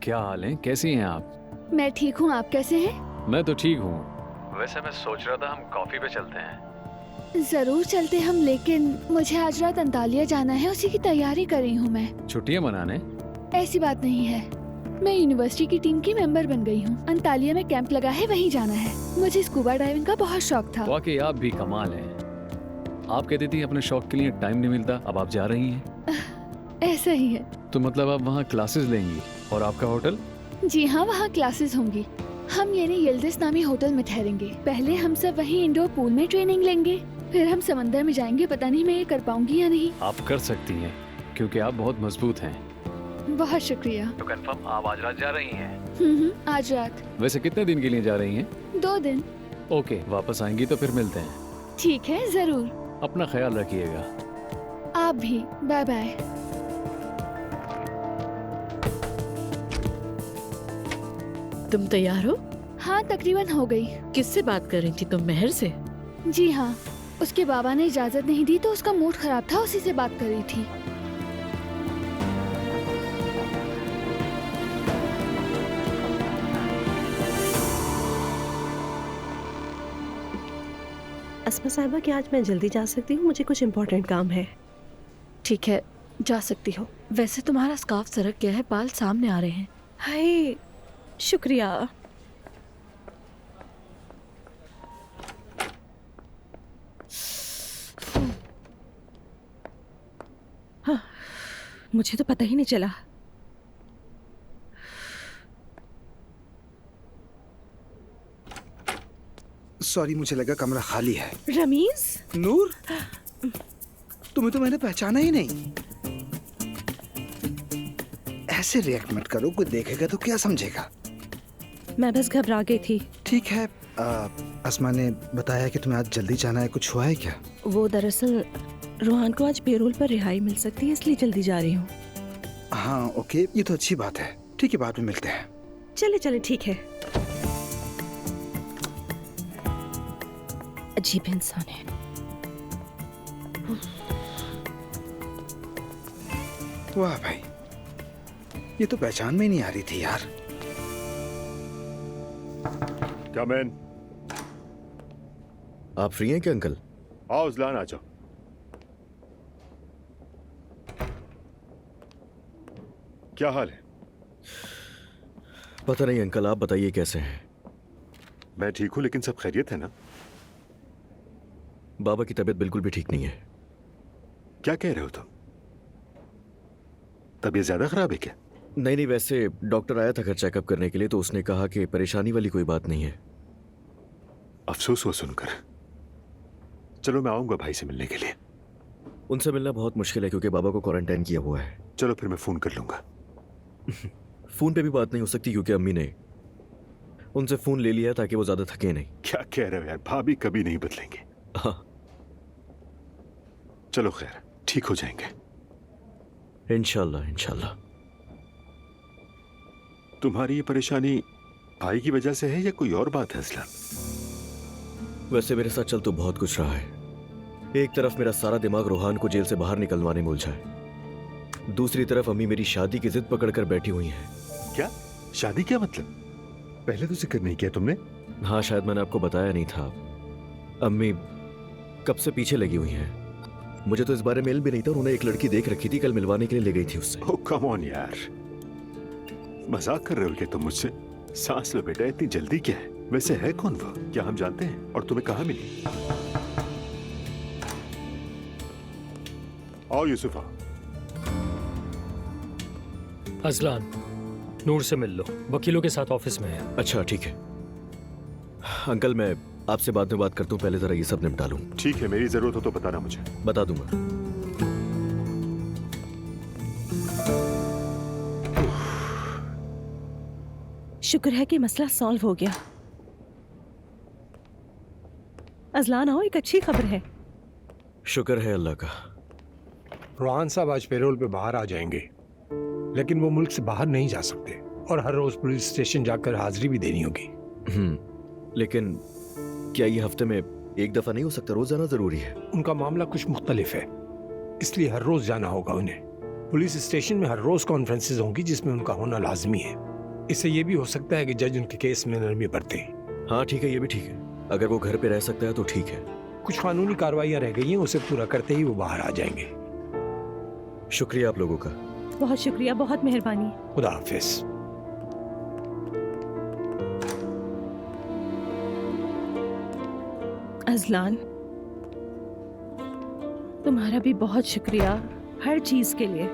क्या हाल है, कैसी हैं आप? मैं ठीक हूँ, आप कैसे हैं? मैं तो ठीक हूँ। वैसे मैं सोच रहा था हम कॉफी पे चलते हैं। जरूर चलते हम, लेकिन मुझे आज रात अंतालिया जाना है, उसी की तैयारी कर रही हूँ मैं। छुट्टियाँ मनाने? ऐसी बात नहीं है, मैं यूनिवर्सिटी की टीम की मेंबर बन गई हूँ। अंतालिया में कैंप लगा है, वहीं जाना है। मुझे स्कूबा डाइविंग का बहुत शौक था। वाकई आप भी कमाल हैं। आप कहती थी अपने शौक के लिए टाइम नहीं मिलता, अब आप जा रही हैं। ऐसा ही है। तो मतलब आप वहाँ क्लासेस लेंगी और आपका होटल? जी हाँ, वहाँ क्लासेस होंगी। हम यानी यिल्दिज नामी होटल में ठहरेंगे। पहले हम सब वहीं इंडोर पूल में ट्रेनिंग लेंगे, फिर हम समंदर में जाएंगे। पता नहीं मैं ये कर पाऊंगी या नहीं। आप कर सकती हैं, क्योंकि आप बहुत मजबूत हैं। बहुत शुक्रिया। तो कंफर्म आप आज रात जा रही हैं? आज रात। वैसे कितने दिन के लिए जा रही हैं? 2 दिन। ओके, वापस आएंगी तो फिर मिलते हैं। ठीक है, जरूर। अपना ख्याल रखिएगा। आप भी। Bye bye. तुम तैयार हो? हाँ, तकरीबन हो गई। किससे बात कर रही थी तुम? मेहर से? जी हाँ, उसके बाबा ने इजाजत नहीं दी तो उसका मूड खराब था, उसी से बात कर रही थी। अस्मा साहिबा, क्या आज मैं जल्दी जा सकती हूँ? मुझे कुछ इम्पोर्टेंट काम है। ठीक है, जा सकती हो। वैसे तुम्हारा स्कार्फ सरक गया है, बाल सामने आ रहे हैं। हाय, शुक्रिया। हाँ, मुझे तो पता ही नहीं चला। सॉरी, मुझे लगा कमरा खाली है। रमीज? नूर, तुम्हें तो मैंने पहचाना ही नहीं। ऐसे रिएक्ट मत करो, कोई देखेगा तो क्या समझेगा। मैं बस घबरा गई थी। ठीक है। अस्मा ने बताया कि तुम्हें आज जल्दी जाना है, कुछ हुआ है क्या? वो दरअसल रोहान को आज पेरोल पर रिहाई मिल सकती है, इसलिए जल्दी जा रही हूँ। हाँ ओके, ये तो अच्छी बात है। ठीक है, बाद में मिलते हैं। चले चले, ठीक है। अजीब इंसान है। वाह भाई, ये तो पहचान में नहीं आ रही थी यार। कम इन। आप फ्री हैं क्या अंकल? आओ उजलान, आ जाओ। क्या हाल है? पता नहीं अंकल, आप बताइए कैसे हैं? मैं ठीक हूं, लेकिन सब खैरियत है ना? बाबा की तबीयत बिल्कुल भी ठीक नहीं है। क्या कह रहे हो तुम? तबीयत ज्यादा खराब है क्या? नहीं नहीं, वैसे डॉक्टर आया था घर चेकअप करने के लिए, तो उसने कहा कि परेशानी वाली कोई बात नहीं है। अफसोस हुआ सुनकर। चलो मैं आऊंगा भाई से मिलने के लिए। उनसे मिलना बहुत मुश्किल है क्योंकि बाबा को क्वारंटाइन किया हुआ है। चलो फिर मैं फोन कर लूंगा। फोन पे भी बात नहीं हो सकती क्योंकि अम्मी ने उनसे फोन ले लिया ताकि वो ज्यादा थके नहीं। क्या कह रहे हो यार, भाभी कभी नहीं बदलेंगे। हाँ। चलो खैर, ठीक हो जाएंगे इंशाल्लाह इंशाल्लाह। तुम्हारी ये परेशानी भाई की वजह से है या कोई और बात है असला? वैसे मेरे साथ चल तो बहुत कुछ रहा है। एक तरफ मेरा सारा दिमाग रोहान को जेल से बाहर निकलवाने में उलझा है, दूसरी तरफ अम्मी मेरी शादी की जिद पकड़कर बैठी हुई हैं। क्या शादी? क्या मतलब? पहले तो जिक्र नहीं किया तुमने। हाँ, शायद मैंने आपको बताया नहीं था। अम्मी कब से पीछे लगी हुई हैं। मुझे तो इस बारे में इल्म भी नहीं था। उन्होंने एक लड़की देख रखी थी, कल मिलवाने के लिए ले गई थी उससे। ओह कम ऑन यार, मजाक कर रहे हो क्या तुम मुझसे? सांस लो बेटा, इतनी जल्दी क्या है? वैसे है कौन वो? क्या हम जानते हैं? और तुम्हें कहाँ मिली? आओ यूसुफा। अजलान, नूर से मिल लो, वकीलों के साथ ऑफिस में है। अच्छा ठीक है अंकल, मैं आपसे बाद में बात करता हूँ, पहले जरा ये सब निपटा लूँ। ठीक है, मेरी जरूरत हो तो बताना मुझे। बता दूंगा। शुक्र है कि मसला सॉल्व हो गया। अजलान आओ, एक अच्छी खबर है। शुक्र है अल्लाह का। रोहान साहब आज पेरोल पे बाहर आ जाएंगे, लेकिन वो मुल्क से बाहर नहीं जा सकते और हर रोज पुलिस स्टेशन जाकर हाजिरी भी देनी होगी। लेकिन क्या ये हफ्ते में एक दफा नहीं हो सकता? रोज जाना जरूरी है। उनका मामला कुछ मुख्तलिफ है, इसलिए हर रोज जाना होगा उन्हें। पुलिस स्टेशन में हर रोज कॉन्फ्रेंसेस होंगी जिसमें उनका होना लाजमी है। इससे ये भी हो सकता है कि जज उनके केस में नरमी बरते। हाँ ठीक है, ये भी ठीक है। अगर वो घर पे रह सकता है तो ठीक है। कुछ कानूनी कार्रवाइयाँ रह गई हैं, उसे पूरा करते ही वो बाहर आ जाएंगे। शुक्रिया आप लोगों का। बहुत शुक्रिया, बहुत मेहरबानी। खुदा हाफिज। अजलान, तुम्हारा भी बहुत शुक्रिया हर चीज के लिए।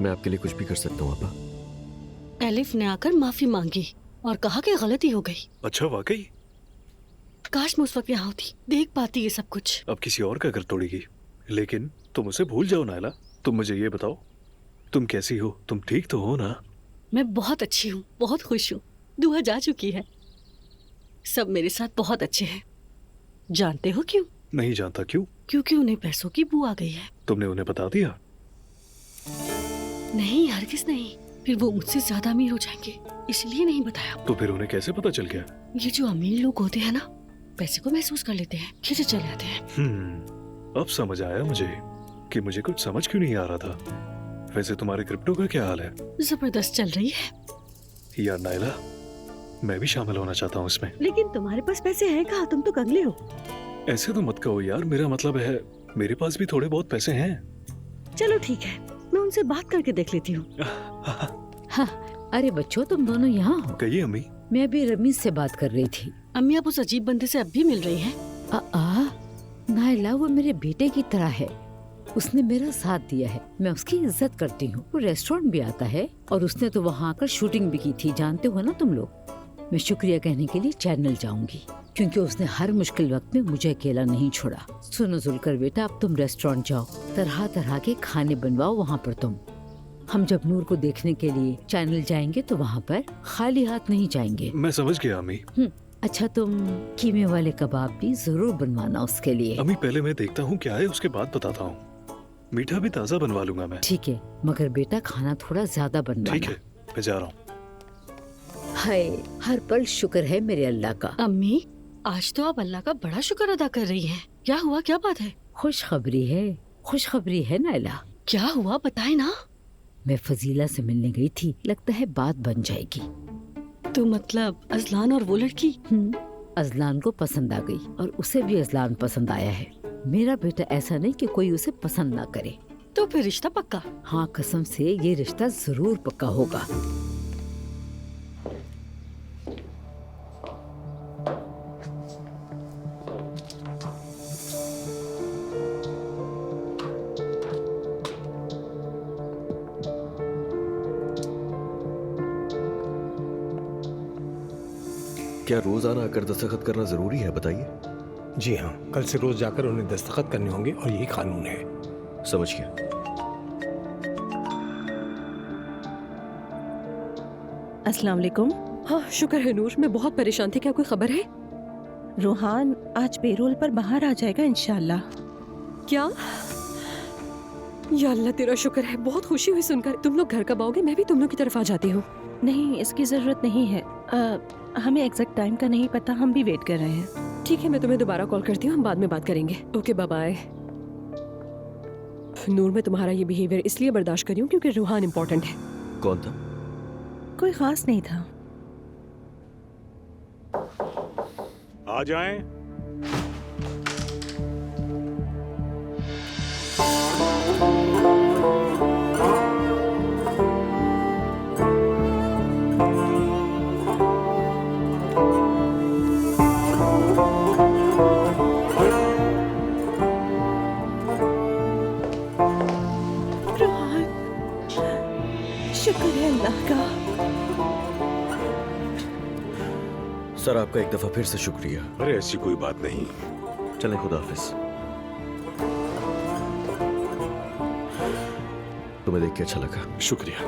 मैं आपके लिए कुछ भी कर सकता हूँ आपा। एलिफ ने आकर माफी मांगी और कहा कि गलती हो गई। अच्छा वाकई? काश मैं उस वक्त यहाँ होती, देख पाती ये सब कुछ। अब किसी और का घर तोड़ेगी। लेकिन तुम उसे भूल जाओ नायला। तुम मुझे ये बताओ, तुम कैसी हो? तुम ठीक तो हो ना? मैं बहुत अच्छी हूँ, बहुत खुश हूँ। दुआ जा चुकी है। सब मेरे साथ बहुत अच्छे हैं। जानते हो क्यों? नहीं जानता। क्यों? क्योंकि उन्हें पैसों की बू आ गई है। तुमने उन्हें बता दिया? नहीं, हरगिज नहीं। फिर वो मुझसे ज्यादा अमीर हो जाएंगे, इसलिए नहीं बताया। तो फिर उन्हें कैसे पता चल गया? ये जो अमीर लोग होते हैं ना, पैसे को महसूस कर लेते हैं, खींचे चले आते हैं। अब समझ आया मुझे कि मुझे कुछ समझ क्यों नहीं आ रहा था। वैसे तुम्हारे क्रिप्टो का क्या हाल है? जबरदस्त चल रही है। यार नायला, मैं भी शामिल होना चाहता हूँ इसमें। लेकिन तुम्हारे पास पैसे हैं कहाँ? तुम तो कंगले हो। ऐसे तो मत कहो यार, मेरा मतलब है मेरे पास भी थोड़े बहुत पैसे हैं। चलो ठीक है, मैं उनसे बात करके देख लेती हूँ। अरे बच्चों, तुम दोनों यहाँ हो? कहिए अम्मी। मैं अभी रमीज से बात कर रही थी। अम्मी, आप उस अजीब बंदे से अब भी मिल रही हैं? नायला वो मेरे बेटे की तरह है। उसने मेरा साथ दिया है, मैं उसकी इज्जत करती हूँ। वो रेस्टोरेंट भी आता है और उसने तो वहाँ आकर शूटिंग भी की थी, जानते हो ना तुम लोग। मैं शुक्रिया कहने के लिए चैनल जाऊंगी, क्योंकि उसने हर मुश्किल वक्त में मुझे अकेला नहीं छोड़ा। सुनो जुलकर बेटा, अब तुम रेस्टोरेंट जाओ, तरह तरह के खाने बनवाओ वहाँ पर तुम। हम जब नूर को देखने के लिए चैनल जाएंगे तो वहाँ पर खाली हाथ नहीं जाएंगे। मैं समझ गया अम्मी। अच्छा, तुम कीमे वाले कबाब भी जरूर बनवाना उसके लिए। अम्मी पहले मैं देखता हूँ क्या है, उसके बाद बताता हूँ। मीठा भी ताज़ा बनवा लूंगा मैं। ठीक है, मगर बेटा खाना थोड़ा ज्यादा बनवाना। ठीक है, मैं जा रहा हूँ। हाय, हर पल शुक्र है मेरे अल्लाह का। अम्मी, आज तो आप अल्लाह का बड़ा शुक्र अदा कर रही हैं। क्या हुआ, क्या बात है? खुशखबरी है नायला। क्या हुआ, बताए ना। मैं फजीला से मिलने गई थी, लगता है बात बन जाएगी। तो मतलब अजलान और वो लड़की? अजलान को पसंद आ गई और उसे भी अजलान पसंद आया है। मेरा बेटा ऐसा नहीं कि कोई उसे पसंद ना करे। तो फिर रिश्ता पक्का? हाँ, कसम से ये रिश्ता जरूर पक्का होगा। क्या रोज आना आकर दस्तखत करना जरूरी है, बताइए? जी हाँ, कल से रोज जाकर उन्हें दस्तखत करने होंगे और यही कानून है। समझ गया। अस्सलाम वालेकुम। हाँ शुक्र है नूर, मैं बहुत परेशान थी। क्या कोई खबर है? रोहान आज पेरोल पर बाहर आ जाएगा इंशाल्लाह। क्या? या अल्लाह तेरा शुक्र है, बहुत खुशी हुई सुनकर। तुम लोग घर कब आओगे? मैं भी तुम लोग की तरफ आ जाती हूँ। नहीं, इसकी जरूरत नहीं है। हमें एग्जैक्ट टाइम का नहीं पता, हम भी वेट कर रहे हैं। ठीक है, मैं तुम्हें दोबारा कॉल करती हूँ, हम बाद में बात करेंगे। Okay, bye bye. नूर, मैं तुम्हारा ये बिहेवियर इसलिए बर्दाश्त कर रही हूँ क्योंकि रूहान इम्पोर्टेंट है। कौन था? कोई खास नहीं था। आ जाएं। शुक्र है अल्लाह का। सर, आपका एक दफा फिर से शुक्रिया। अरे ऐसी कोई बात नहीं। चलें, खुदा हाफिज। तुम्हें देख के अच्छा लगा। शुक्रिया।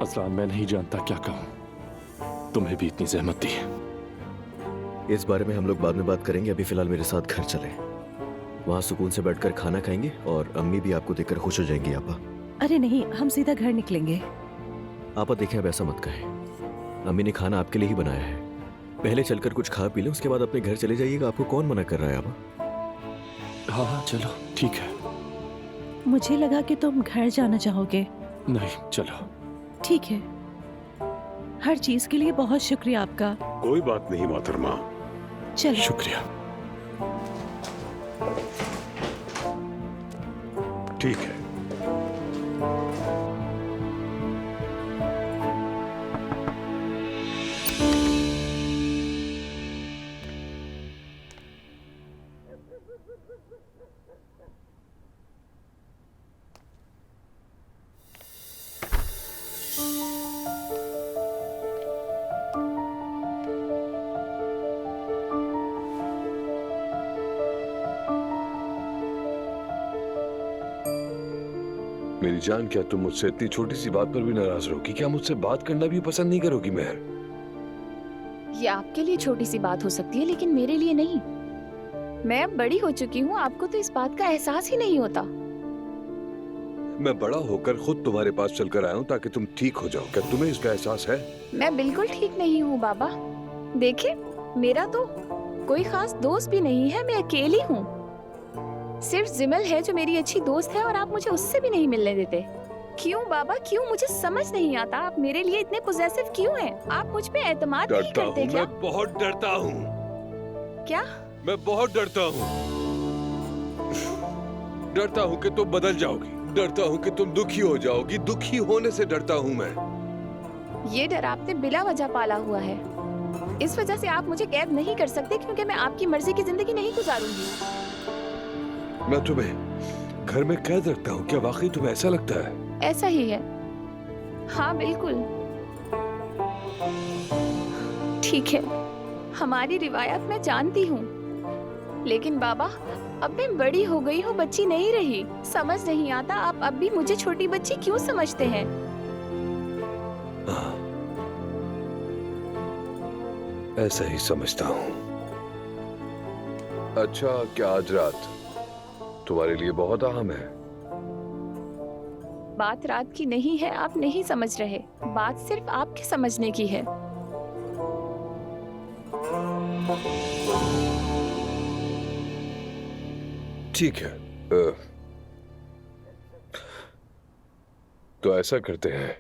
अजलान, मैं नहीं जानता क्या कहूँ। तुम्हें भी इतनी जहमत दी। इस बारे में हम लोग बाद में बात करेंगे। अभी फिलहाल मेरे साथ घर चलें। वहाँ सुकून से बैठकर खाना खाएंगे और अम्मी भी आपको देखकर खुश हो जाएंगी। आपा? अरे नहीं, हम सीधा घर निकलेंगे। आपा देखें, अब ऐसा मत कहें। अम्मी ने खाना आपके लिए ही बनाया है। पहले चलकर कुछ खा पी लें, उसके बाद अपने घर चले जाइएगा। आपको कौन मना कर रहा है? आपा? हाँ हाँ, चलो ठीक है। मुझे लगा कि तुम घर जाना चाहोगे। नहीं, चलो। ठीक है, हर चीज के लिए बहुत शुक्रिया आपका। कोई बात नहीं मोहतरमा। चलो। शुक्रिया। ठीक है। मेरी जान, क्या तुम मुझसे इतनी छोटी सी बात पर भी नाराज रहोगी? क्या मुझसे बात करना भी पसंद नहीं करोगी मेहर? ये आपके लिए छोटी सी बात हो सकती है, लेकिन मेरे लिए नहीं। मैं अब बड़ी हो चुकी हूँ, आपको तो इस बात का एहसास ही नहीं होता। मैं बड़ा होकर खुद तुम्हारे पास चलकर आया हूँ ताकि तुम ठीक हो जाओ। क्या तुम्हें इसका एहसास है? मैं बिल्कुल ठीक नहीं हूँ बाबा। देखिए, मेरा तो कोई खास दोस्त भी नहीं है, मैं अकेली हूँ। सिर्फ जिमल है जो मेरी अच्छी दोस्त है, और आप मुझे उससे भी नहीं मिलने देते। क्यों बाबा, क्यों? मुझे समझ नहीं आता, आप मेरे लिए इतने पोजेसिव क्यों हैं? आप मुझ पे एतमाद नहीं करते क्या? मैं बहुत डरता हूँ। क्या? मैं बहुत डरता हूँ। डरता हूँ कि तुम बदल जाओगी, डरता हूँ कि तुम दुखी हो जाओगी। दुखी होने से डरता हूँ मैं। ये डर आपने बिला वजह पाला हुआ है। इस वजह से आप मुझे कैद नहीं कर सकते, क्योंकि मैं आपकी मर्जी की जिंदगी नहीं गुजारूंगी। मैं तुम्हें घर में कैद रखता हूँ? क्या वाकई तुम्हें ऐसा लगता है? ऐसा ही है। हाँ बिल्कुल। ठीक है, हमारी रिवायत मैं जानती हूँ, लेकिन बाबा अब मैं बड़ी हो गई हूँ, बच्ची नहीं रही। समझ नहीं आता आप अब भी मुझे छोटी बच्ची क्यों समझते हैं? हाँ, ऐसा ही समझता हूँ। अच्छा, क्या आज रात तुम्हारे लिए बहुत अहम है? बात रात की नहीं है, आप नहीं समझ रहे। बात सिर्फ आपके समझने की है। ठीक है, तो ऐसा करते हैं,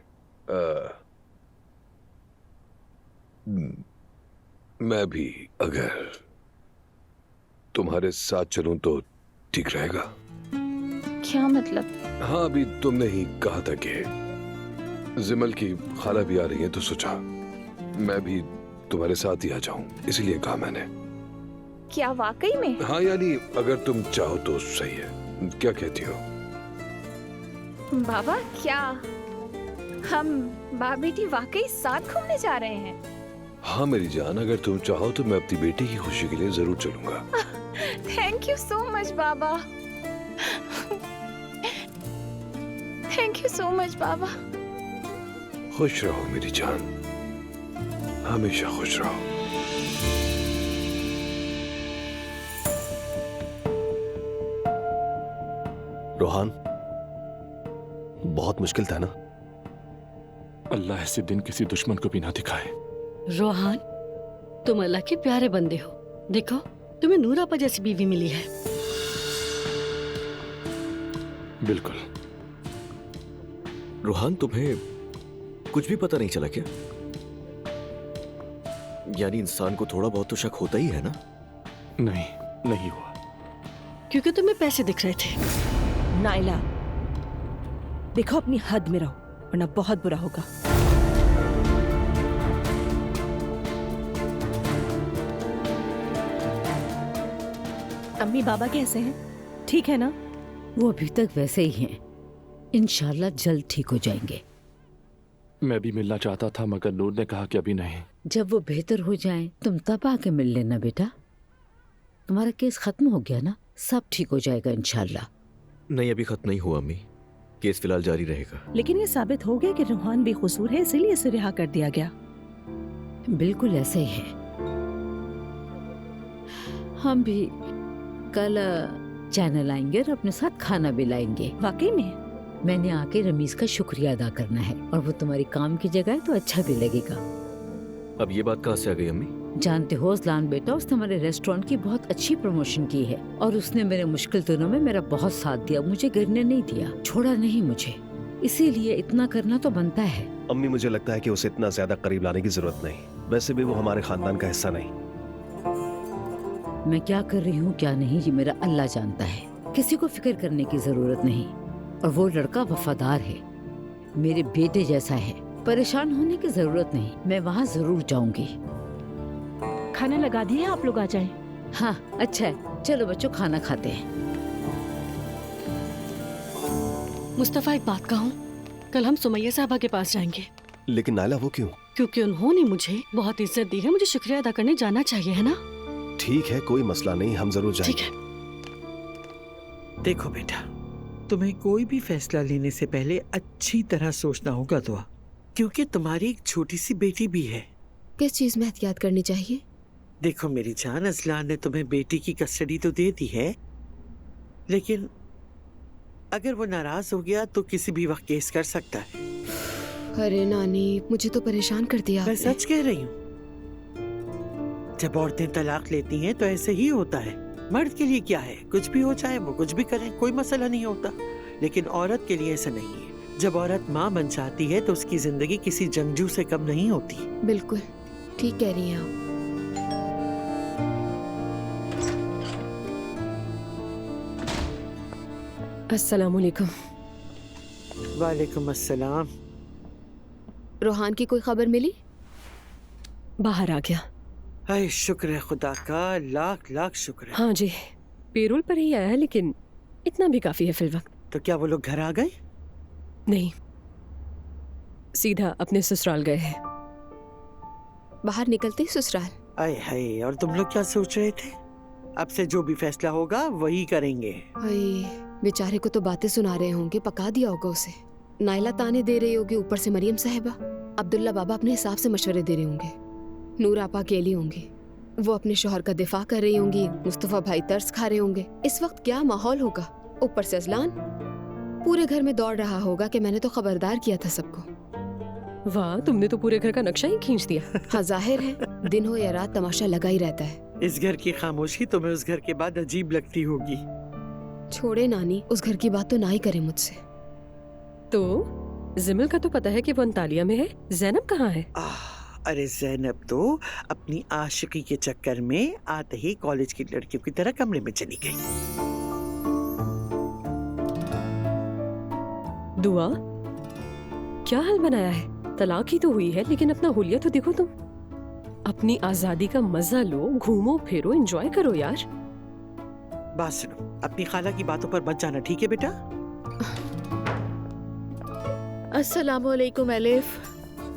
मैं भी अगर तुम्हारे साथ चलूं तो ठीक रहेगा? क्या मतलब? हाँ, अभी तुमने ही कहा था कि जिमल की खाला भी आ रही है, तो सोचा मैं भी तुम्हारे साथ ही आ जाऊं, इसलिए कहा मैंने। क्या वाकई में? हाँ, यानी अगर तुम चाहो तो सही है। क्या कहती हो? बाबा, क्या हम बाप बेटी वाकई साथ घूमने जा रहे हैं? हाँ मेरी जान, अगर तुम चाहो तो मैं अपनी बेटी की खुशी के लिए जरूर चलूंगा। थैंक यू सो मच बाबा। थैंक यू सो मच बाबा। खुश रहो मेरी जान, हमेशा खुश रहो। रोहान, बहुत मुश्किल था ना? अल्लाह ऐसे दिन किसी दुश्मन को भी ना दिखाए। रोहान, तुम अल्लाह के प्यारे बंदे हो। देखो, तुम्हें नूर आपा जैसी बीवी मिली है। बिल्कुल। रोहान, तुम्हें कुछ भी पता नहीं चला क्या? यानी इंसान को थोड़ा बहुत तो शक होता ही है ना? नहीं, नहीं हुआ। क्योंकि तुम्हें पैसे दिख रहे थे। नाइला, देखो अपनी हद में रहो, वरना बहुत बुरा होगा। अम्मी बाबा कैसे हैं? ठीक है ना? वो अभी तक वैसे ही हैं। इंशाल्लाह जल्द ठीक हो जाएंगे। मैं भी मिलना चाहता था, मगर नूर ने कहा कि अभी नहीं। जब वो बेहतर हो जाएं, तुम तब आके मिल लेना बेटा। तुम्हारा केस खत्म हो गया ना, सब ठीक हो जाएगा इंशाल्लाह। नहीं, अभी खत्म नहीं हुआ अम्मी, केस फिलहाल जारी रहेगा। लेकिन ये साबित हो गया कि रोहान बेकसूर है, इसीलिए इसे रिहा कर दिया गया। बिल्कुल ऐसा ही है। हम भी कल चैनल आएंगे और अपने साथ खाना भी लाएंगे। वाकई में? मैंने आके रमीज का शुक्रिया अदा करना है, और वो तुम्हारी काम की जगह है तो अच्छा भी लगेगा। अब ये बात कहाँ से आ गई अम्मी? जानते हो अजलान बेटा, उसने हमारे रेस्टोरेंट की बहुत अच्छी प्रमोशन की है और उसने मेरे मुश्किल दिनों में मेरा बहुत साथ दिया, मुझे गिरने नहीं दिया, छोड़ा नहीं मुझे, इसीलिए इतना करना तो बनता है। अम्मी मुझे लगता है कि उसे इतना ज्यादा करीब लाने की जरूरत नहीं, वैसे भी वो हमारे खानदान का हिस्सा नहीं। मैं क्या कर रही हूँ क्या नहीं ये मेरा अल्लाह जानता है, किसी को फिक्र करने की जरूरत नहीं। और वो लड़का वफादार है, मेरे बेटे जैसा है, परेशान होने की जरूरत नहीं, मैं वहाँ जरूर जाऊंगी। खाना लगा दिए, आप लोग आ जाएं। हाँ अच्छा है, चलो बच्चों खाना खाते हैं। मुस्तफा एक बात कहूँ, कल हम सुमैया साहबा के पास जाएंगे। लेकिन नायला वो क्यों? क्योंकि उन्होंने मुझे बहुत इज्जत दी है, मुझे शुक्रिया अदा करने जाना चाहिए, है ना? ठीक है, कोई मसला नहीं, हम जरूर जाएंगे। ठीक है। देखो बेटा, तुम्हें कोई भी फैसला लेने से पहले अच्छी तरह सोचना होगा दुआ, क्योंकि तुम्हारी एक छोटी सी बेटी भी है। किस चीज में एहतियात करनी चाहिए? देखो मेरी जान, अजलान ने तुम्हें बेटी की कस्टडी तो दे दी है, लेकिन अगर वो नाराज हो गया तो किसी भी वक्त केस कर सकता है। अरे नानी, मुझे तो परेशान कर दिया। मैं सच कह रही हूँ, जब औरतें तलाक लेती हैं तो ऐसे ही होता है। मर्द के लिए क्या है, कुछ भी हो जाए, वो कुछ भी करें, कोई मसला नहीं होता, लेकिन औरत के लिए ऐसा नहीं है। जब औरत माँ बन जाती है तो उसकी जिंदगी किसी जंगजू से कम नहीं होती। बिल्कुल ठीक कह रही हैं आप। अस्सलामुअलैकुम। वालेकुम अस्सलाम। रोहान की कोई खबर मिली? बाहर आ गया। हाय शुक्र है खुदा का, लाख लाख शुक्र है। हाँ जी, पेरोल पर ही आया है, लेकिन इतना भी काफी है फिल वक्त। तो क्या वो लोग घर आ गए? नहीं, सीधा अपने ससुराल गए हैं। बाहर निकलते ही ससुराल। आए हाय, और तुम लोग क्या सोच रहे थे? अब से जो भी फैसला होगा वही करेंगे। हाय, बेचारे को तो बातें सुना रहे होंगे, पका दिया होगा उसे। नाइला ताने दे रही होगी, ऊपर से मरियम साहिबा, अब्दुल्ला बाबा अपने हिसाब से मशवरे दे रहे होंगे, नूर आपा अकेली होंगी, वो अपने शोहर का दिफा कर रही होंगी, मुस्तफा भाई तरस खा रहे होंगे। इस वक्त क्या माहौल होगा। ऊपर से अजलान पूरे घर में दौड़ रहा होगा कि मैंने तो खबरदार किया था सबको। वाह, तुमने तो पूरे घर का नक्शा ही खींच दिया। हाँ, जाहिर है दिन हो या रात तमाशा लगा ही रहता है। इस घर की खामोशी तुम्हें उस घर के बाद अजीब लगती होगी। छोड़े नानी, उस घर की बात तो ना ही करे मुझसे। तो जिमल का तो पता है कि वो अंतालिया में है, जैनब कहाँ है? अरे जैनब तो अपनी आशिकी के चक्कर में आते ही कॉलेज की लड़कियों की तरह कमरे में चली गई। दुआ, क्या हाल बनाया है? तलाक ही तो हुई है, लेकिन अपना हुलिया तो देखो तुम। अपनी आजादी का मजा लो, घूमो फिरो, एंजॉय करो यार। बात सुनो, अपनी खाला की बातों पर मत जाना, ठीक है बेटा? अस्सलामुअलैकुम एलिफ।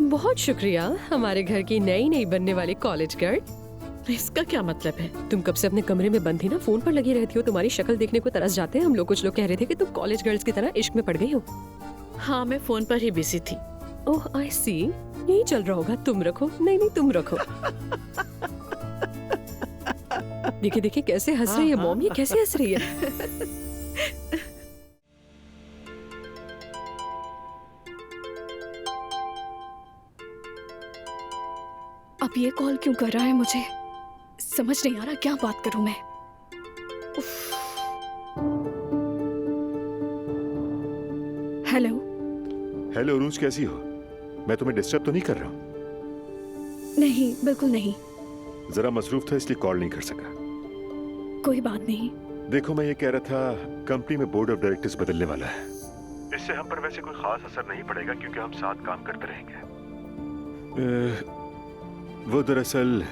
बहुत शुक्रिया, हमारे घर की नई नई बनने वाली कॉलेज गर्ल। इसका क्या मतलब है? तुम कब से अपने कमरे में बंद थी ना, फोन पर लगी रहती हो, तुम्हारी शक्ल देखने को तरस जाते हैं हम लोग। कुछ लोग कह रहे थे कि तुम कॉलेज गर्ल्स की तरह इश्क में पड़ गई हो। हाँ, मैं फोन पर ही बिजी थी। ओह आई सी, यही चल रहा होगा। तुम रखो। नहीं नहीं, तुम रखो। देखिए देखिए कैसे हंस रही है मॉम, ये कैसे हंस रही है। अब ये कॉल क्यों कर रहा है मुझे? समझ नहीं आ रहा क्या बात करूं मैं। हेलो। हेलो रूज, कैसी हो? मैं तुम्हें डिस्टर्ब तो नहीं कर रहा हूँ? नहीं, बिल्कुल नहीं। जरा मसरूफ था इसलिए कॉल नहीं कर सका। कोई बात नहीं। देखो, मैं ये कह रहा था, कंपनी में बोर्ड ऑफ डायरेक्टर्स बदलने वाला है। इससे हम पर वैसे कोई खास असर नहीं पड़ेगा क्योंकि हम साथ काम करते रहेंगे। वो दरअसल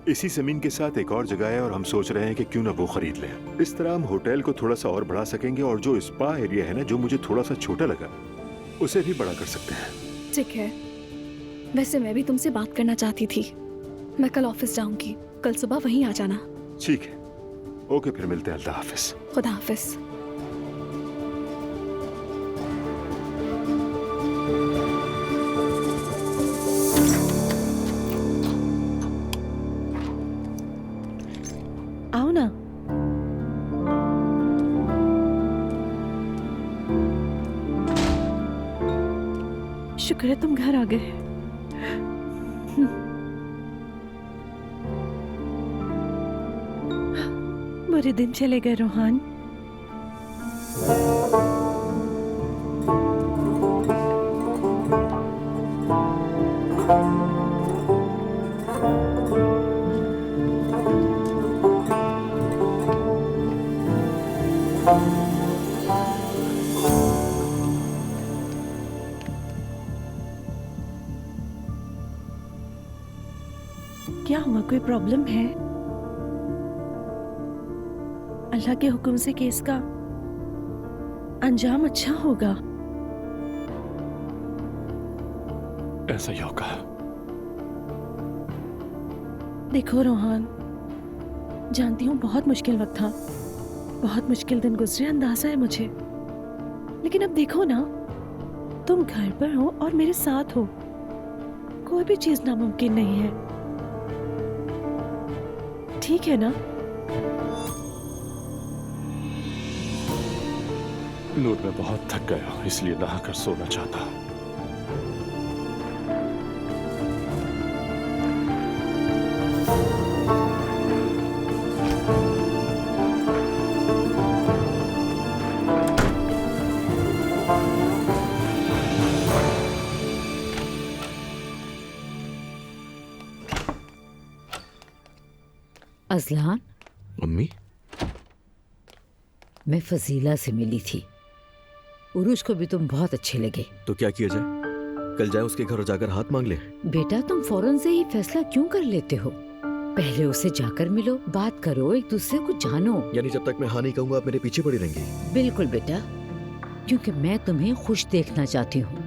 इसी जमीन के साथ एक और जगह है और हम सोच रहे हैं कि क्यों ना वो खरीद लें। इस तरह हम होटल को थोड़ा सा और बढ़ा सकेंगे और जो स्पा एरिया है ना, जो मुझे थोड़ा सा छोटा लगा, उसे भी बड़ा कर सकते हैं। ठीक है, वैसे मैं भी तुमसे बात करना चाहती थी। मैं कल ऑफिस जाऊंगी, कल सुबह वहीं आ जाना। ठीक है, ओके, फिर मिलते हैं। अल्लाह हाफिज। खुदा हाफिज। आओ ना। शुक्र है तुम घर आ गए। पूरे दिन चले गए रोहान। क्या हुआ, कोई प्रॉब्लम है? अल्लाह के हुक्म से केस का अंजाम अच्छा होगा। ऐसा ही होगा। देखो रोहान, जानती हूँ बहुत मुश्किल वक्त था, बहुत मुश्किल दिन गुजरे, अंदाजा है मुझे। लेकिन अब देखो ना, तुम घर पर हो और मेरे साथ हो। कोई भी चीज नामुमकिन नहीं है, ठीक है ना? नूर, मैं बहुत थक गया हूं, इसलिए नहाकर सोना चाहता हूं। अजलान, अम्मी, मैं फजीला से मिली थी। उरुज को भी तुम बहुत अच्छे लगे। तो क्या किया जाए? कल जाए उसके घर और जाकर हाथ मांग ले। बेटा, तुम फौरन से ही फैसला क्यों कर लेते हो? पहले उसे जाकर मिलो, बात करो, एक दूसरे को जानो। यानी जब तक मैं हाँ नहीं कहूंगा आप मेरे पीछे पड़ी रहेंगी? बिल्कुल बेटा, क्योंकि मैं तुम्हें खुश देखना चाहती हूँ।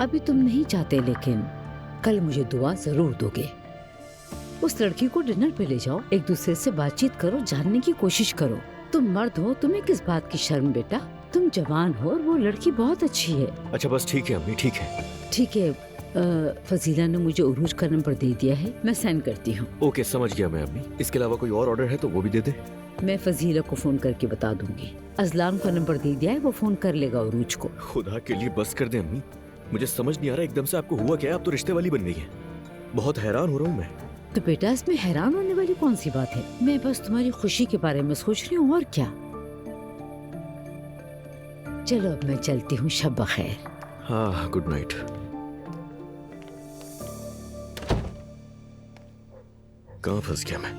अभी तुम नहीं चाहते, लेकिन कल मुझे दुआ जरूर दोगे। उस लड़की को डिनर पे ले जाओ, एक दूसरे से बातचीत करो, जानने की कोशिश करो। तुम मर्द हो, तुम्हें किस बात की शर्म बेटा? तुम जवान हो और वो लड़की बहुत अच्छी है। अच्छा बस ठीक है अम्मी, ठीक है। ठीक है, फजीला ने मुझे उरूज का नंबर दे दिया है, मैं सेंड करती हूँ। ओके, समझ गया मैं अम्मी। इसके अलावा कोई और ऑर्डर है तो वो भी दे दे। मैं फजीला को फोन करके बता दूंगी। अजलान का नंबर दे दिया है, वो फोन कर लेगा उरूज को। खुदा के लिए बस कर दे अम्मी, मुझे समझ नहीं आ रहा एकदम से आपको हुआ क्या है। आप तो रिश्ते वाली बन गई है, बहुत हैरान हो रहा हूँ मैं। तो बेटा, इसमें हैरान होने वाली कौन सी बात है? मैं बस तुम्हारी खुशी के बारे में सोच रही हूँ, और क्या। चलो अब मैं चलती हूँ, शब बखैर। हाँ, गुड नाइट। कहाँ फंस गया मैं?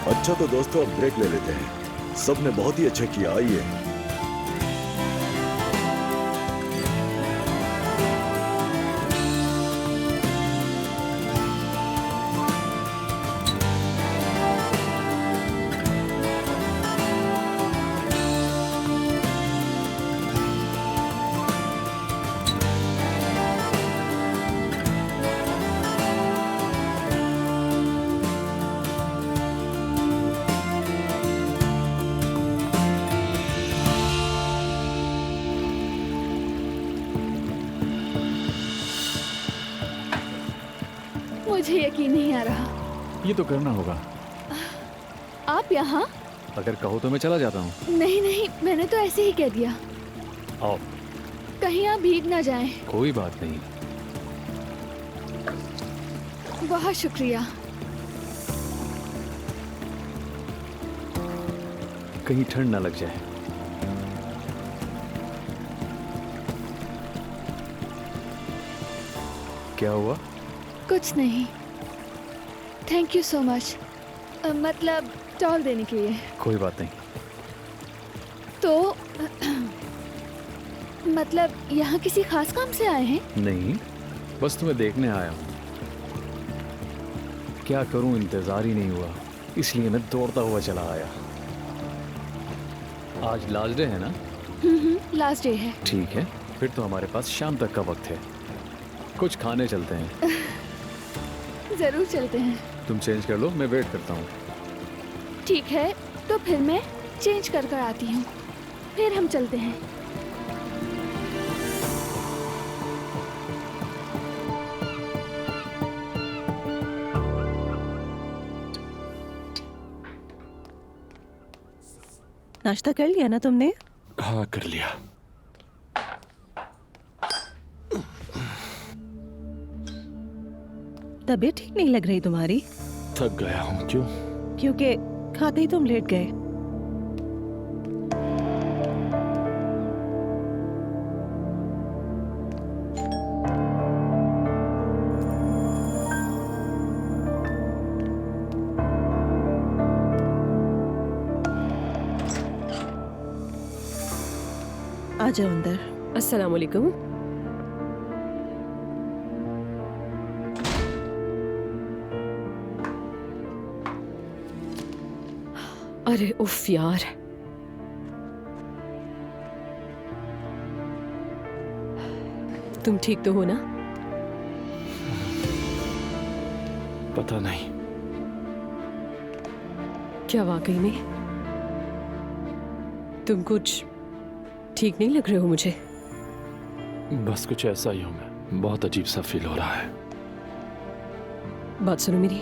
अच्छा तो दोस्तों, अब ब्रेक ले लेते हैं। सबने बहुत ही अच्छा किया, आइए। मुझे यकीन नहीं आ रहा। ये तो करना होगा। आप यहाँ? अगर कहो तो मैं चला जाता हूँ। नहीं नहीं, मैंने तो ऐसे ही कह दिया। आओ। कहीं आप भीग ना जाएं। कोई बात नहीं। बहुत शुक्रिया। कहीं ठंड ना लग जाए। क्या हुआ? कुछ नहीं, थैंक यू सो मच। मतलब टॉल देने के लिए। कोई बात नहीं। तो मतलब यहाँ किसी खास काम से आए हैं? नहीं, बस तुम्हें देखने आया हूँ। क्या करूँ, इंतजार ही नहीं हुआ, इसलिए मैं दौड़ता हुआ चला आया। आज लास्ट डे है ना? लास्ट डे है। ठीक है, फिर तो हमारे पास शाम तक का वक्त है। कुछ खाने चलते हैं। जरूर चलते हैं। तुम चेंज कर लो, मैं वेट करता हूँ। ठीक है, तो फिर मैं चेंज कर कर आती हूँ, फिर हम चलते हैं। नाश्ता कर लिया ना तुमने? हाँ कर लिया। तबीयत ठीक नहीं लग रही तुम्हारी? थक गया हूँ। क्यों? क्योंकि खाते ही तुम लेट गए। आ जाओ अंदर। अस्सलाम वालेकुम। अरे उफ यार, तुम ठीक तो हो ना? पता नहीं। क्या वाकई में? तुम कुछ ठीक नहीं लग रहे हो मुझे। बस कुछ ऐसा ही हूँ मैं। बहुत अजीब सा फील हो रहा है। बात सुनो मेरी,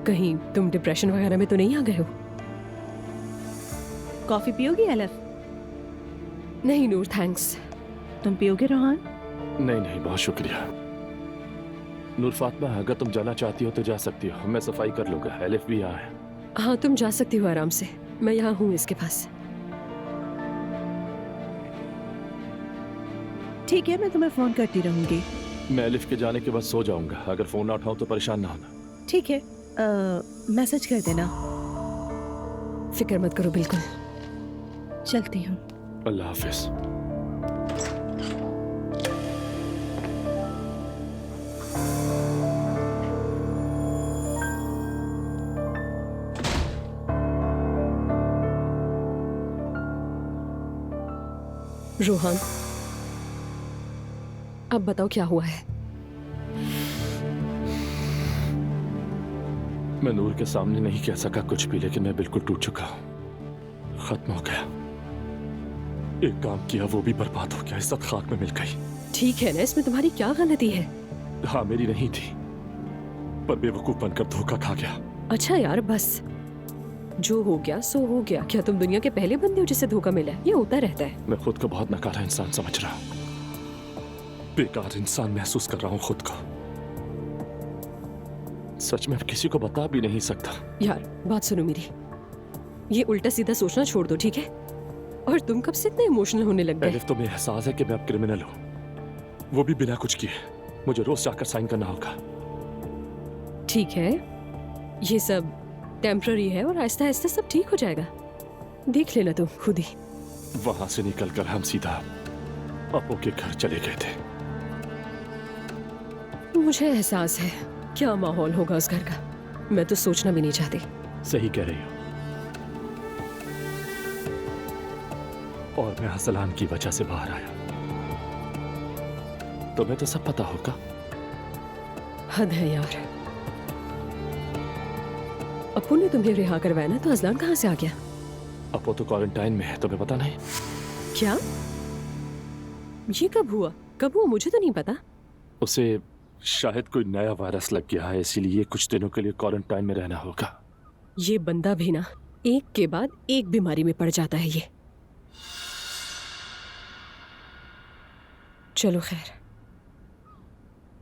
कहीं तुम डिप्रेशन वगैरह में तो नहीं आ गए हो? कॉफी पियोगी एलिफ? नहीं नूर, थैंक्स। तुम पियोगे रोहान? नहीं नहीं, बहुत शुक्रिया। नूर फातिमा, अगर तुम जाना चाहती हो तो जा सकती हो, मैं सफाई कर लूंगा। एलिफ भी यहाँ है। हाँ तुम जा सकती हो आराम से, मैं यहाँ हूँ इसके पास। ठीक है, मैं तुम्हें फोन करती रहूंगी। मैं एलिफ के जाने के बाद सो जाऊंगा। अगर फोन ना उठाऊं तो परेशान ना होना। ठीक है, मैसेज कर देना। फिक्र मत करो, बिल्कुल। चलती हूँ। अल्लाह हाफिज। रोहान, अब बताओ क्या हुआ है? मैं नूर के सामने नहीं कह सका कुछ भी, लेकिन मैं बिल्कुल टूट चुका हूँ। खत्म हो गया। एक काम किया वो भी बर्बाद हो गया। इज्जत खाक में मिल गई। ठीक है ना, इसमें तुम्हारी क्या गलती है? हाँ मेरी नहीं थी, पर बेवकूफ बनकर धोखा खा गया। अच्छा यार बस, जो हो गया सो हो गया। क्या तुम दुनिया के पहले बंदे हो जिसे धोखा मिला है? ये होता रहता है। मैं खुद को बहुत नकारा इंसान समझ रहा हूँ। बेकार इंसान महसूस कर रहा हूँ खुद को। सच में किसी को बता भी नहीं सकता। यार बात सुनो मेरी, ये उल्टा सीधा सोचना छोड़ दो, ठीक है? और तुम कब से इतने इमोशनल होने लग गए? एलिफ, तुम्हें एहसास है कि मैं अब क्रिमिनल हूँ, वो भी बिना कुछ किए। मुझे रोज जाकर साइन करना होगा। ठीक है, ये सब टेम्पररी है और आहिस्ता आहिस्ता सब ठीक हो जाएगा। देख लेना तुम खुद ही। वहां से निकलकर हम सीधा अपो के घर चले गए थे। मुझे एहसास है क्या माहौल होगा उस घर का। मैं तो सोचना भी नहीं चाहती। सही कह रही हो। और मैं असलान की वजह से बाहर आया। तुम्हें तो सब पता होगा। हद है यार। अपू ने तुम्हें रिहा करवाया ना, तो अजलान कहाँ से आ गया? अपो तो क्वारंटाइन में है, तुम्हें पता नहीं? क्या? ये कब हुआ? कब हुआ? मुझे तो नहीं पता। उसे शायद कोई नया वायरस लग गया है, इसीलिए कुछ दिनों के लिए क्वारंटाइन में रहना होगा। ये बंदा भी ना एक के बाद एक बीमारी में पड़ जाता है ये। चलो खैर,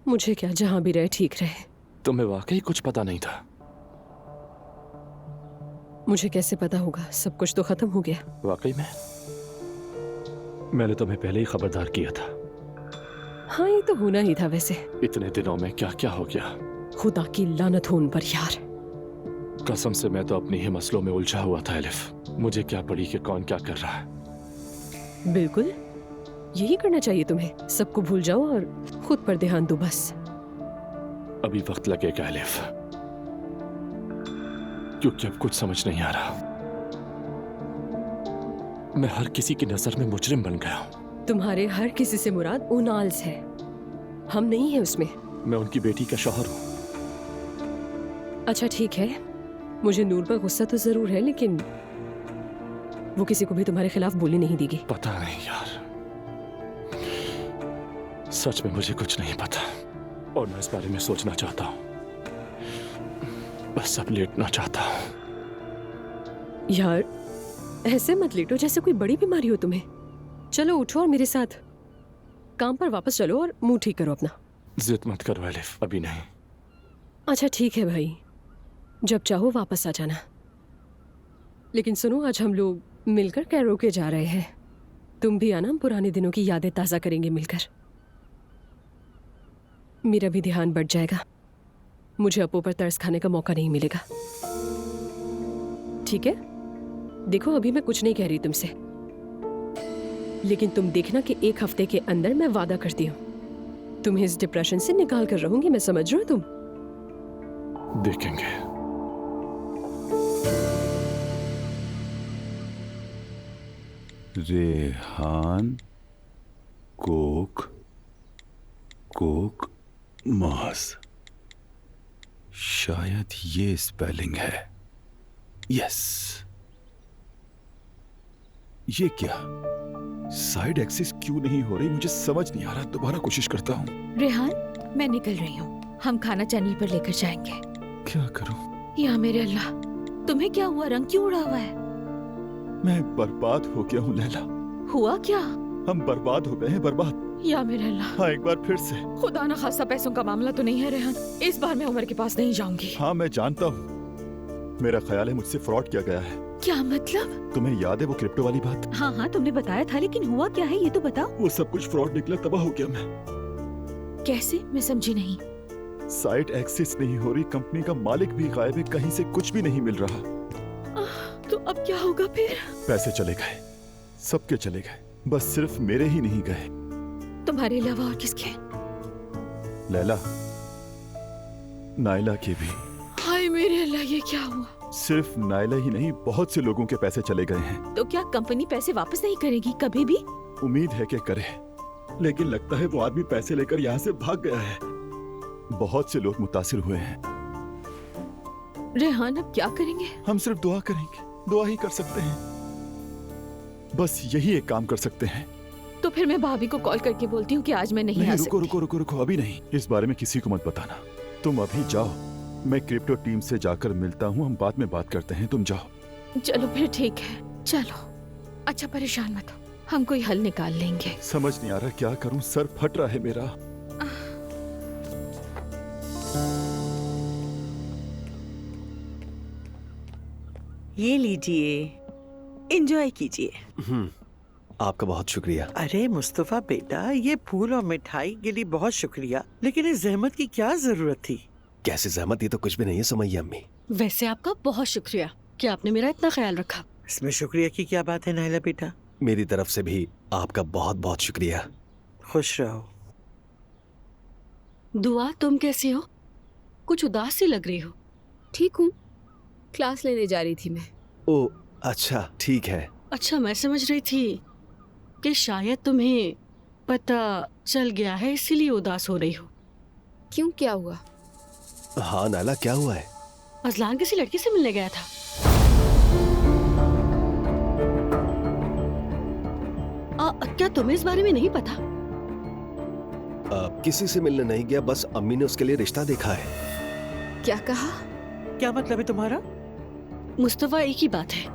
मुझे क्या, जहां भी रहे ठीक रहे। तुम्हें वाकई कुछ पता नहीं था? मुझे कैसे पता होगा? सब कुछ तो खत्म हो गया। वाकई में? मैंने तुम्हें पहले ही खबरदार किया था। हाँ ये तो होना ही था वैसे। इतने दिनों में क्या क्या हो गया। खुदा की लानत हो उन पर यार। कसम से मैं तो अपनी ही मसलों में उलझा हुआ था एलिफ। मुझे क्या पड़ी कि कौन क्या कर रहा है। बिल्कुल यही करना चाहिए तुम्हें। सबको भूल जाओ और खुद पर ध्यान दो बस। अभी वक्त लगेगा एलिफ, क्योंकि अब कुछ समझ नहीं आ रहा। मैं हर किसी की नजर में मुजरिम बन गया हूँ। तुम्हारे हर किसी से मुराद उनाल्स है, हम नहीं है उसमें। मैं उनकी बेटी का शौहर हूँ। अच्छा ठीक है, मुझे नूर पर गुस्सा तो जरूर है, लेकिन वो किसी को भी तुम्हारे खिलाफ बोली नहीं देगी। पता नहीं यार, सच में मुझे कुछ नहीं पता और मैं इस बारे में सोचना चाहता हूँ, बस अब लेटना चाहता हूँ। यार ऐसे मत लेटो जैसे कोई बड़ी बीमारी हो तुम्हें। चलो उठो और मेरे साथ काम पर वापस चलो और मुंह ठीक करो अपना। जिद मत करो एलिफ, अभी नहीं। अच्छा ठीक है भाई, जब चाहो वापस आ जाना। लेकिन सुनो, आज हम लोग मिलकर कैरोके जा रहे हैं। तुम भी आना, हम पुराने दिनों की यादें ताज़ा करेंगे मिलकर। मेरा भी ध्यान बढ़ जाएगा, मुझे अपो पर तरस खाने का मौका नहीं मिलेगा। ठीक है? देखो अभी मैं कुछ नहीं कह रही तुमसे, लेकिन तुम देखना कि 1 हफ्ते के अंदर मैं वादा करती हूँ तुम्हें इस डिप्रेशन से निकाल कर रहूंगी। मैं समझ रही हूँ तुम। देखेंगे। रेहान कोक कोक मास, शायद ये स्पेलिंग है। यस, ये क्या साइड एक्सिस क्यों नहीं हो रही, मुझे समझ नहीं आ रहा। दोबारा कोशिश करता हूँ। रेहान, मैं निकल रही हूँ, हम खाना चैनल पर लेकर जाएंगे। क्या करूँ? या मेरे अल्लाह, तुम्हें क्या हुआ? रंग क्यों उड़ा हुआ है? मैं बर्बाद हो गया हूँ लैला। हुआ क्या? हम बर्बाद हो गए हैं, बर्बाद। या मेरे अल्लाह। हाँ, एक बार फिर से। खुदा ना खासा पैसों का मामला तो नहीं है रेहान? इस बार मैं उमर के पास नहीं जाऊंगी। हाँ मैं जानता हूँ, मेरा ख्याल है मुझसे फ्रॉड किया गया है। क्या मतलब? तुम्हें याद है वो क्रिप्टो वाली बात? हाँ हाँ तुमने बताया था, लेकिन हुआ क्या है ये तो बताओ। वो सब कुछ फ्रॉड निकला, तबाह हो गया मैं। कैसे? मैं समझी नहीं। साइट एक्सेस नहीं हो रही, कंपनी का मालिक भी गायब है, कहीं से कुछ भी नहीं मिल रहा। तो अब क्या होगा फिर? पैसे चले गए, सबके चले गए, बस सिर्फ मेरे ही नहीं गए। तुम्हारे अलावा और किसके? लैला, नाइला के भी। हाय मेरे अल्लाह, ये क्या हुआ? सिर्फ नाइला ही नहीं, बहुत से लोगों के पैसे चले गए हैं। तो क्या कंपनी पैसे वापस नहीं करेगी कभी भी? उम्मीद है कि करे, लेकिन लगता है वो आदमी पैसे लेकर यहाँ से भाग गया है। बहुत से लोग मुतासिर हुए हैं। रेहान, अब क्या करेंगे? हम सिर्फ दुआ करेंगे, दुआ ही कर सकते हैं, बस यही एक काम कर सकते हैं। तो फिर मैं भाभी को कॉल करके बोलती हूँ कि आज मैं नहीं आ सकती। रुको रुको रुको रुको, अभी नहीं, इस बारे में किसी को मत बताना। तुम अभी जाओ, मैं क्रिप्टो टीम से जाकर मिलता हूँ, हम बाद में बात करते हैं, तुम जाओ। चलो फिर ठीक है, चलो। अच्छा परेशान मत हो, हम कोई हल निकाल लेंगे। समझ नहीं आ रहा क्या करूँ, सर फट रहा है मेरा। ये लीजिए, एंजॉय कीजिए। आपका बहुत शुक्रिया। अरे मुस्तफा बेटा, ये फूल और मिठाई के लिए बहुत शुक्रिया, लेकिन इस जहमत की क्या जरूरत थी? कैसे जहमत, ये तो कुछ भी नहीं है सुमैया अम्मी। वैसे आपका बहुत शुक्रिया कि आपने मेरा इतना ख्याल रखा। इसमें शुक्रिया की क्या बात है नाइला बेटा? मेरी तरफ से भी आपका बहुत बहुत शुक्रिया। खुश रहो। दुआ, तुम कैसी हो? कुछ उदास सी लग रही हो। ठीक हूँ, क्लास लेने जा रही थी मैं। ओ अच्छा, ठीक है। अच्छा, मैं समझ रही थी कि शायद तुम्हें पता चल गया है इसीलिए उदास हो रही हो। क्यों, क्या हुआ? हाँ नाला, क्या हुआ है? अजलान किसी लड़की से मिलने गया था। क्या तुम्हें इस बारे में नहीं पता? किसी से मिलने नहीं गया, बस अम्मी ने उसके लिए रिश्ता देखा है। क्या कहा? क्या मतलब है तुम्हारा? मुस्तफा, एक ही बात है,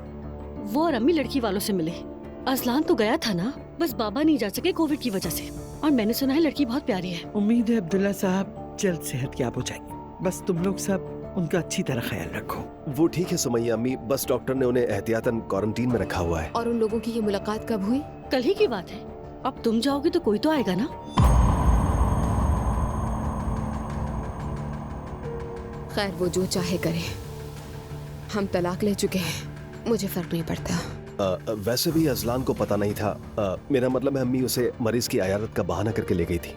वो और अम्मी लड़की वालों से मिले। अजलान तो गया था ना, बस बाबा नहीं जा सके कोविड की वजह से, और मैंने सुना है लड़की बहुत प्यारी है। उम्मीद है अब्दुल्ला साहब जल्द सेहतयाब हो जाएंगे, बस तुम लोग सब उनका अच्छी तरह ख्याल रखो। वो ठीक है सुमैया अम्मी, बस डॉक्टर ने उन्हें एहतियातन क्वारंटीन में रखा हुआ है। और उन लोगों की ये मुलाकात कब हुई? कल ही की बात है। अब तुम जाओगे तो कोई तो आएगा ना। खैर, वो जो चाहे करे, हम तलाक ले चुके हैं, मुझे फर्क नहीं पड़ता। वैसे भी अजलान को पता नहीं था। मेरा मतलब है अम्मी उसे मरीज की अयादत का बहाना करके ले गई थी।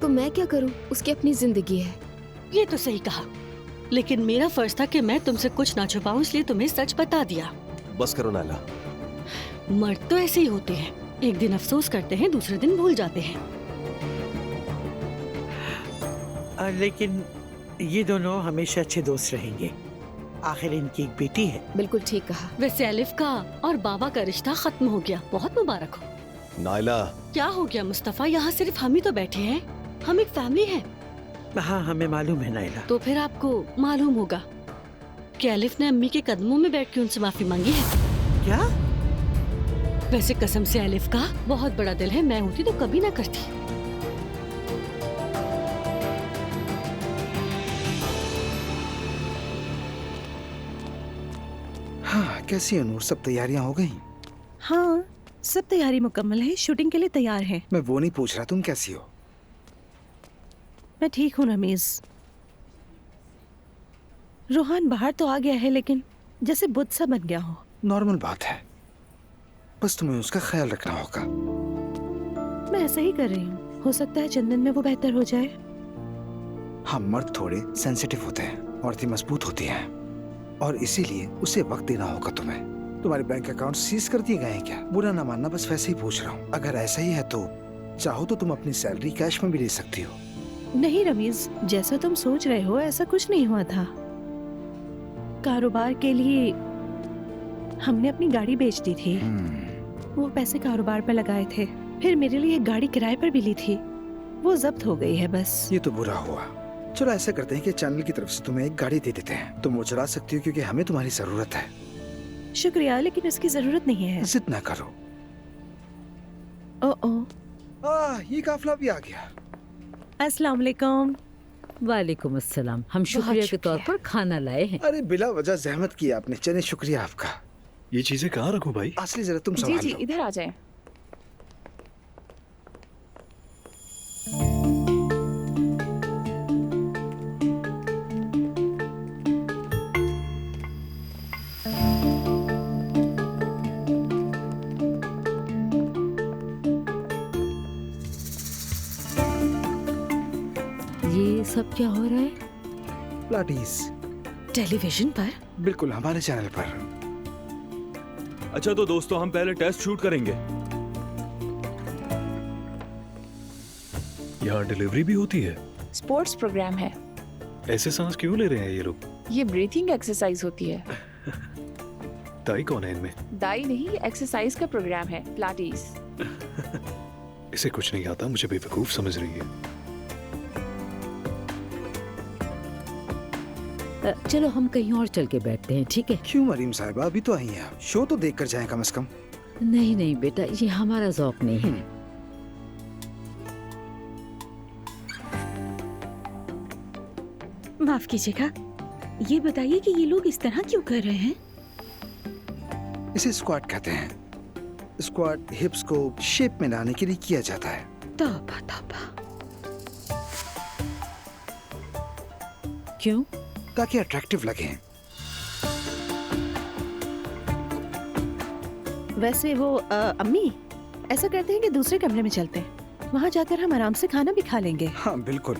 तो मैं क्या करूं, उसकी अपनी जिंदगी है। ये तो सही कहा, लेकिन मेरा फर्ज था कि मैं तुमसे कुछ ना छुपाऊं, इसलिए तुम्हें सच बता दिया। बस करो नाला। मर्द तो ऐसे ही होते हैं, एक दिन अफसोस करते हैं, दूसरे दिन भूल जाते हैं। लेकिन ये दोनों हमेशा अच्छे दोस्त रहेंगे। आखिर इनकी एक बेटी है। बिल्कुल ठीक कहा। वैसे अलिफ का और बाबा का रिश्ता खत्म हो गया, बहुत मुबारक हो। नायला, क्या हो गया मुस्तफा, यहाँ सिर्फ हम ही तो बैठे हैं, हम एक फैमिली है। हाँ हमें मालूम है नायला। तो फिर आपको मालूम होगा कि अलिफ ने अम्मी के कदमों में बैठ के उनसे माफी मांगी है। क्या? वैसे कसम से अलिफ का बहुत बड़ा दिल है, मैं होती तो कभी ना करती। हाँ, कैसी है नूर, सब तैयारियां हो गई? हाँ, सब तैयारी मुकम्मल है, शूटिंग के लिए तैयार हैं। मैं वो नहीं पूछ रहा, तुम कैसी हो? मैं ठीक हूँ रमीज। रोहान बाहर तो आ गया है लेकिन जैसे बुद्ध सा बन गया हो। नॉर्मल बात है, बस तुम्हें उसका ख्याल रखना होगा। मैं ऐसा ही कर रही हूँ, हो सकता है चंद दिन में वो बेहतर हो जाए। हाँ, मर्द थोड़े सेंसिटिव होते हैं, औरतें मजबूत होती हैं, और इसीलिए उसे वक्त देना होगा तुम्हें। तुम्हारे बैंक अकाउंट सीज कर दिए गए हैं क्या? बुरा ना मानना, बस वैसे ही पूछ रहा हूँ। अगर ऐसा ही है तो चाहो तो तुम अपनी सैलरी कैश में भी ले सकती हो। नहीं रमीज, जैसा तुम सोच रहे हो ऐसा कुछ नहीं हुआ था। कारोबार के लिए हमने अपनी गाड़ी बेच दी थी, वो पैसे कारोबार पर लगाए थे। फिर मेरे लिए एक गाड़ी किराए पर भी ली थी, वो जब्त हो गई है बस। ये तो बुरा हुआ। चलो ऐसा करते हैं कि चैनल की तरफ से तुम्हें एक गाड़ी दे देते हैं, तुम वो चला सकती हो क्योंकि हमें तुम्हारी जरूरत है। शुक्रिया, लेकिन इसकी जरूरत नहीं है। जिद ना करो। ये काफिला भी आ गया। अस्सलाम वालेकुम। वालेकुम अस्सलाम। हम शुक्रिया के तौर पर खाना लाए हैं। अरे बिला वजह जहमत की आपने, चले शुक्रिया आपका। ये चीजें कहाँ रखूं भाई? असली जरा तुम जी संभाल जी, लो। इधर आ जाए। ये सब क्या हो रहा है? प्लाटीज टेलीविजन पर? बिल्कुल, हमारे चैनल पर। अच्छा तो दोस्तों, हम पहले टेस्ट शूट करेंगे। यहाँ डिलीवरी भी होती है? स्पोर्ट्स प्रोग्राम है। ऐसे सांस क्यों ले रहे हैं ये लोग? ये ब्रीथिंग एक्सरसाइज होती है। दाई कौन है इनमें? दाई नहीं, ये एक्सरसाइज का प्रोग्राम है, पिलाटीज। इसे कुछ नहीं आता, मुझे बेवकूफ समझ रही है। चलो हम कहीं और चल के बैठते हैं, ठीक है? क्यों मरीम साहिबा, अभी तो आई हैं आप, शो तो देख कर जाएं कम से कम। नहीं नहीं बेटा, ये हमारा ज़ौक नहीं है। माफ कीजिएगा, ये बताइए कि ये लोग इस तरह क्यों कर रहे हैं? इसे स्क्वाट कहते हैं। स्क्वाट हिप्स को शेप में लाने के लिए किया जाता है। तौबा तौबा। क्यों? ताकि अट्रैक्टिव लगे। वैसे वो अम्मी ऐसा करते हैं कि दूसरे कमरे में चलते हैं, वहाँ जाकर हम आराम से खाना भी खा लेंगे। हाँ बिल्कुल।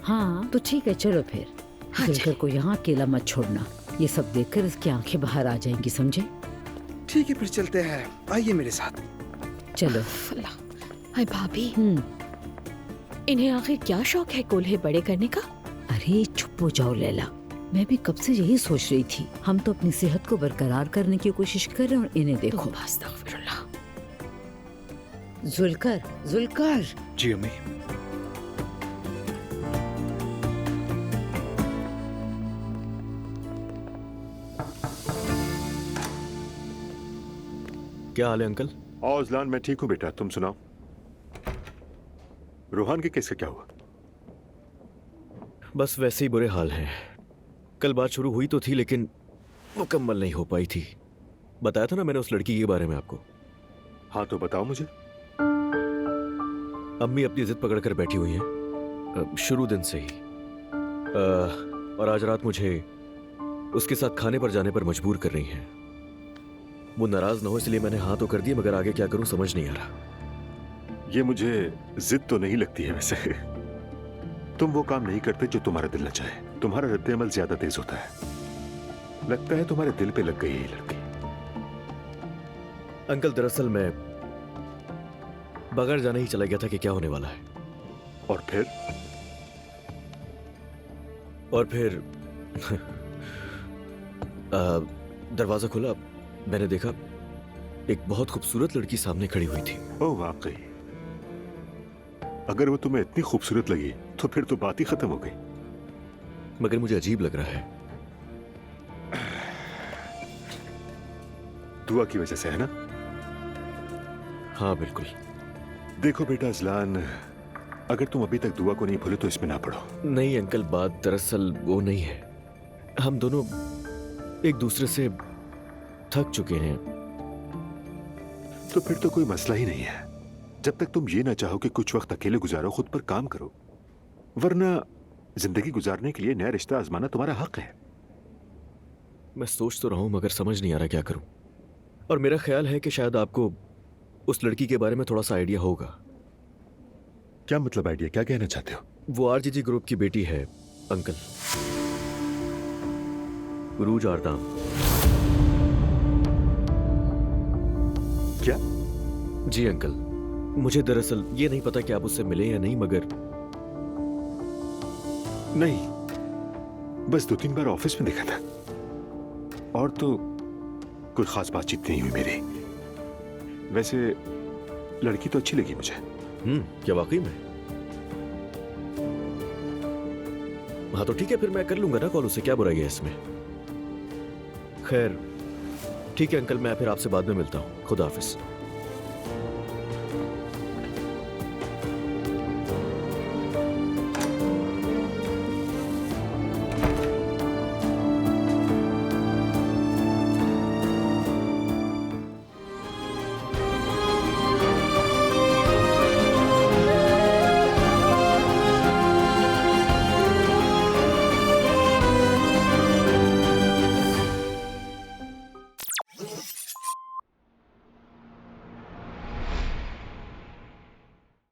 हाँ तो ठीक है, चलो फिर। जुल्कर को यहाँ अकेला मत छोड़ना, ये सब देखकर इसकी आंखें बाहर आ जाएंगी, समझे? ठीक है, फिर चलते हैं, आइए मेरे साथ। चलो। हाय भाभी, इन्हें आखिर क्या शौक है कोल्हे बड़े करने का? अरे चुप हो जाओ लैला, मैं भी कब से यही सोच रही थी। हम तो अपनी सेहत को बरकरार करने की कोशिश कर रहे हैं और इन्हें देखो। जुल्कर, जुल्कर। जी अम्मी। क्या हाल है अंकल? औजलान, मैं ठीक हूँ बेटा, तुम सुनाओ। रोहान के केस का क्या हुआ? बस वैसे ही बुरे हाल हैं। कल बात शुरू हुई तो थी लेकिन मुकम्मल नहीं हो पाई थी। बताया था ना मैंने उस लड़की के बारे में आपको। हाँ तो बताओ मुझे। अम्मी अपनी जिद पकड़ कर बैठी हुई हैं शुरू दिन से ही। और आज रात मुझे उसके साथ खाने पर जाने पर मजबूर कर रही हैं। वो नाराज ना हो इसलिए मैंने हाँ तो कर दिया, मगर आगे क्या करूं समझ नहीं आ रहा। ये मुझे जिद तो नहीं लगती है वैसे। तुम वो काम नहीं करते जो तुम्हारा दिल न चाहे। तुम्हारा रद्द अमल ज्यादा तेज होता है। लगता है तुम्हारे दिल पे लग गई है ये लड़की। अंकल दरअसल मैं बगैर जाने ही चला गया था कि क्या होने वाला है। और फिर दरवाजा खुला, मैंने देखा एक बहुत खूबसूरत लड़की सामने खड़ी हुई थी। ओह वाकई, अगर वो तुम्हें इतनी खूबसूरत लगी तो फिर तो बात ही खत्म हो गई। मगर मुझे अजीब लग रहा है। दुआ की वजह से है ना? हाँ बिल्कुल। देखो बेटा अजलान, अगर तुम अभी तक दुआ को नहीं भूले तो इसमें ना पढ़ो। नहीं अंकल, बात दरअसल वो नहीं है। हम दोनों एक दूसरे से थक चुके हैं। तो फिर तो कोई मसला ही नहीं है। जब तक तुम ये ना चाहो कि कुछ वक्त अकेले गुजारो, खुद पर काम करो, वरना जिंदगी गुजारने के लिए नया रिश्ता आजमाना तुम्हारा हक है। मैं सोच तो रहा हूं मगर समझ नहीं आ रहा क्या करूं। और मेरा ख्याल है कि शायद आपको उस लड़की के बारे में थोड़ा सा आइडिया होगा। क्या मतलब आइडिया? क्या कहना चाहते हो? वो आरजीजी ग्रुप की बेटी है अंकल, रूज आरदाम। क्या? जी अंकल, मुझे दरअसल ये नहीं पता कि आप उससे मिले या नहीं, मगर नहीं, बस 2-3 बार ऑफिस में देखा था और तो कोई खास बातचीत नहीं हुई मेरी। वैसे लड़की तो अच्छी लगी मुझे। क्या वाकई में? हाँ तो ठीक है, फिर मैं कर लूंगा ना कॉल उसे, क्या बुराई है इसमें। खैर ठीक है अंकल, मैं फिर आपसे बाद में मिलता हूँ। खुदा हाफिज।